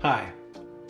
Hi,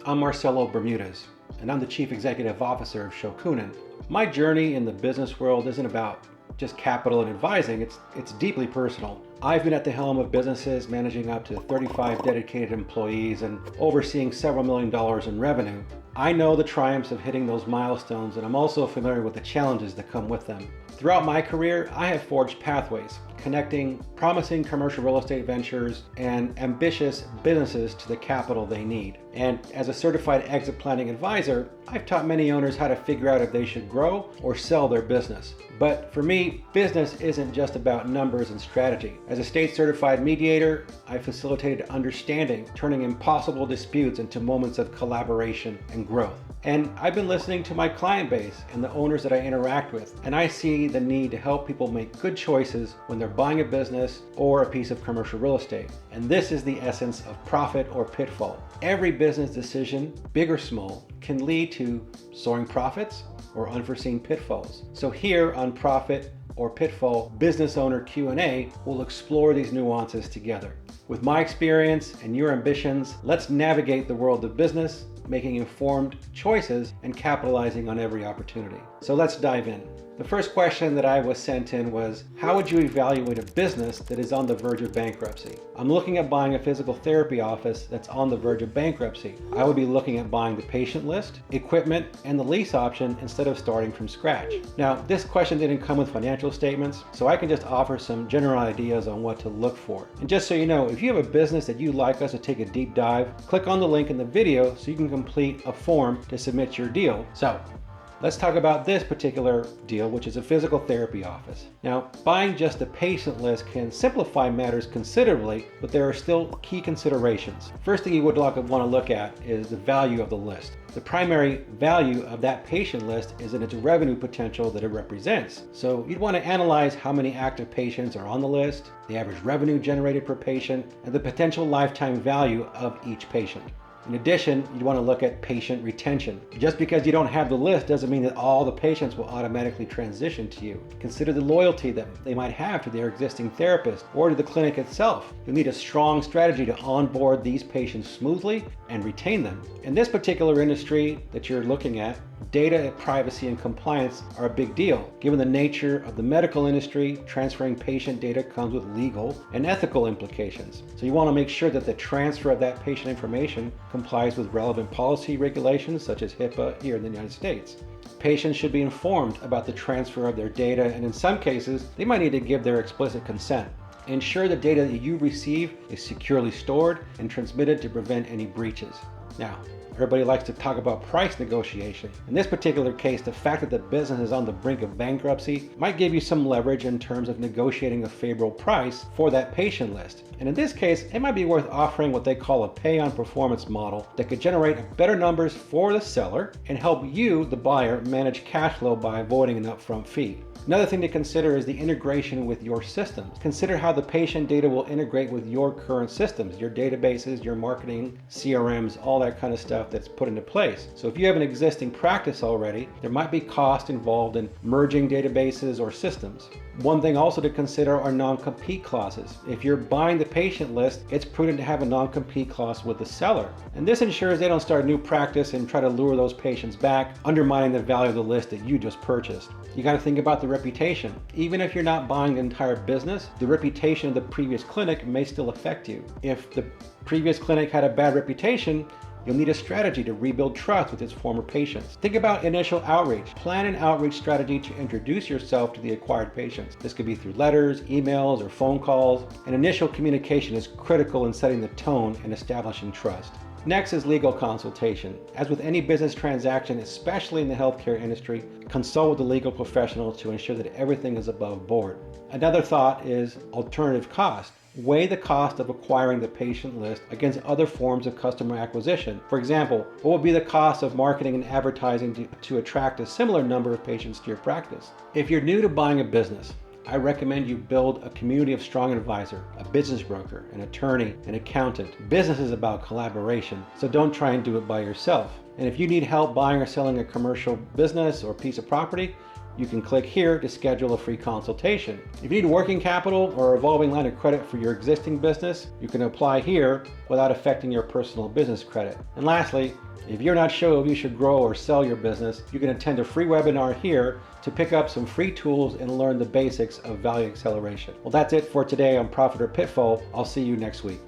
I'm Marcelo Bermudez, and I'm the Chief Executive Officer of Shokunin. My journey in the business world isn't about just capital and advising, it's deeply personal. I've been at the helm of businesses managing up to 35 dedicated employees and overseeing several $1 million in revenue. I know the triumphs of hitting those milestones, and I'm also familiar with the challenges that come with them. Throughout my career, I have forged pathways, connecting promising commercial real estate ventures and ambitious businesses to the capital they need. And as a certified exit planning advisor, I've taught many owners how to figure out if they should grow or sell their business. But for me, business isn't just about numbers and strategy. As a state certified mediator, I facilitated understanding, turning impossible disputes into moments of collaboration and growth. And I've been listening to my client base and the owners that I interact with, and I see the need to help people make good choices when they're buying a business or a piece of commercial real estate. And this is the essence of profit or pitfall. Every business decision, big or small, can lead to soaring profits or unforeseen pitfalls. So here on Profit or Pitfall Business Owner Q&A, we'll explore these nuances together. With my experience and your ambitions, let's navigate the world of business, making informed choices and capitalizing on every opportunity. So let's dive in. The first question that I was sent in was, how would you evaluate a business that is on the verge of bankruptcy? I'm looking at buying a physical therapy office that's on the verge of bankruptcy. I would be looking at buying the patient list, equipment, and the lease option instead of starting from scratch. Now, this question didn't come with financial statements, so I can just offer some general ideas on what to look for. And just so you know, if you have a business that you'd like us to take a deep dive, click on the link in the video so you can complete a form to submit your deal. So, let's talk about this particular deal, which is a physical therapy office. Now, buying just a patient list can simplify matters considerably, but there are still key considerations. First thing you would want to look at is the value of the list. The primary value of that patient list is in its revenue potential that it represents. So you'd want to analyze how many active patients are on the list, the average revenue generated per patient, and the potential lifetime value of each patient. In addition, you want to look at patient retention. Just because you don't have the list doesn't mean that all the patients will automatically transition to you. Consider the loyalty that they might have to their existing therapist or to the clinic itself. You'll need a strong strategy to onboard these patients smoothly and retain them. In this particular industry that you're looking at, data privacy and compliance are a big deal. Given the nature of the medical industry, transferring patient data comes with legal and ethical implications. So you want to make sure that the transfer of that patient information complies with relevant policy regulations such as HIPAA here in the United States. Patients should be informed about the transfer of their data, and in some cases, they might need to give their explicit consent. Ensure the data that you receive is securely stored and transmitted to prevent any breaches. Now, everybody likes to talk about price negotiation. In this particular case, the fact that the business is on the brink of bankruptcy might give you some leverage in terms of negotiating a favorable price for that patient list. And in this case, it might be worth offering what they call a pay-on-performance model that could generate better numbers for the seller and help you, the buyer, manage cash flow by avoiding an upfront fee. Another thing to consider is the integration with your systems. Consider how the patient data will integrate with your current systems, your databases, your marketing, CRMs, all that kind of stuff that's put into place. So if you have an existing practice already, there might be cost involved in merging databases or systems. One thing also to consider are non-compete clauses. If you're buying the patient list, it's prudent to have a non-compete clause with the seller. And this ensures they don't start a new practice and try to lure those patients back, undermining the value of the list that you just purchased. You got to think about the reputation. Even if you're not buying the entire business, the reputation of the previous clinic may still affect you. If the previous clinic had a bad reputation, you'll need a strategy to rebuild trust with its former patients. Think about initial outreach. Plan an outreach strategy to introduce yourself to the acquired patients. This could be through letters, emails, or phone calls. And initial communication is critical in setting the tone and establishing trust. Next is legal consultation. As with any business transaction, especially in the healthcare industry, consult with a legal professional to ensure that everything is above board. Another thought is alternative cost. Weigh the cost of acquiring the patient list against other forms of customer acquisition. For example, what would be the cost of marketing and advertising to attract a similar number of patients to your practice? If you're new to buying a business, I recommend you build a community of strong advisor, a business broker, an attorney, an accountant. Business is about collaboration, so don't try and do it by yourself. And if you need help buying or selling a commercial business or piece of property, you can click here to schedule a free consultation. If you need working capital or a revolving line of credit for your existing business, you can apply here without affecting your personal business credit. And lastly, if you're not sure if you should grow or sell your business, you can attend a free webinar here to pick up some free tools and learn the basics of value acceleration. Well, that's it for today on Profit or Pitfall. I'll see you next week.